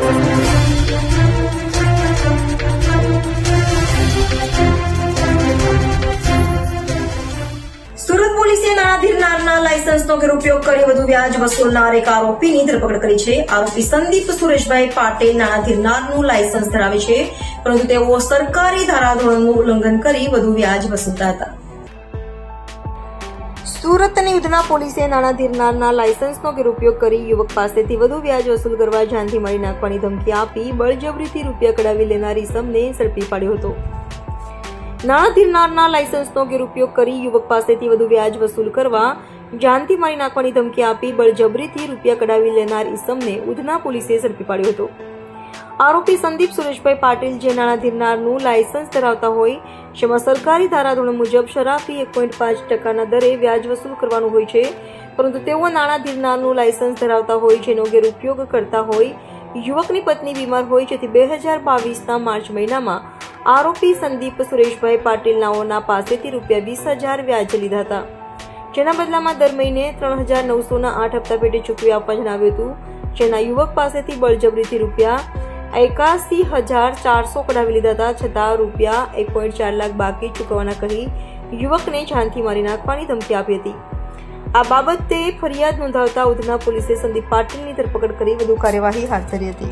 સુરત પોલીસે નાણાં ધીરનારના લાયસન્સનો ગેરઉપયોગ કરી વધુ વ્યાજ વસૂલનાર એક આરોપીની ધરપકડ કરી છે. આરોપી સંદીપ સુરેશભાઈ પાટીલ નાણાં ધીરનારનું લાયસન્સ ધરાવે છે, પરંતુ તેઓ સરકારી ધારાધોરણનું ઉલ્લંઘન કરી વધુ વ્યાજ વસૂલતા હતા. સુરતની ઉધના પોલીસે નાણાં ધીરનારના લાયસન્સનો ગેરઉપયોગ કરી યુવક પાસેથી વધુ વ્યાજ વસૂલ કરવા જાનથી મારી નાખવાની ધમકી આપી બળજબરીથી રૂપિયા કઢાવી લેનાર ઇસમને ઝડપી પાડ્યો હતો. નાણાં ધીરનારના લાયસન્સનો ગેરઉપયોગ કરી યુવક પાસેથી વધુ વ્યાજ વસૂલ કરવા જાનથી મારી નાખવાની ધમકી આપી બળજબરીથી રૂપિયા કઢાવી લેનાર ઇસમને ઉધના પોલીસે ઝડપી પાડ્યો હતો. આરોપી સંદીપ સુરેશભાઈ પાટીલ જે નાણાં ધીરનારનું લાયસન્સ ધરાવતા હોય, જેમાં સરકારી ધારાધોરણ મુજબ શરાફી 1.5% દરે વ્યાજ વસૂલ કરવાનું હોય છે, પરંતુ તેઓ નાણાં ધીરનારનું લાયસન્સ ધરાવતા હોય જેનો ગેરઉપયોગ કરતા હોય. યુવકની પત્ની બીમાર હોય, જેથી 2022ના માર્ચ મહિનામાં આરોપી સંદીપ સુરેશભાઈ પાટીલ નાઓના પાસેથી રૂપિયા 20,000 વ્યાજ લીધા હતા, જેના બદલામાં દર મહિને 3,900ના 8 હપ્તા પેટે ચૂકવી આપવા જણાવ્યું હતું, જેના યુવક પાસેથી બળજબરીથી રૂપિયા 81,400 કઢાવી લીધા હતા, છતાં રૂપિયા 1.4 લાખ બાકી ચૂકવવાના કહી યુવકને જાનથી મારી નાખવાની ધમકી આપી હતી. આ બાબતે ફરિયાદ નોંધાવતા ઉધના પોલીસે સંદીપ પાટીલની ધરપકડ કરી વધુ કાર્યવાહી હાથ ધરી હતી.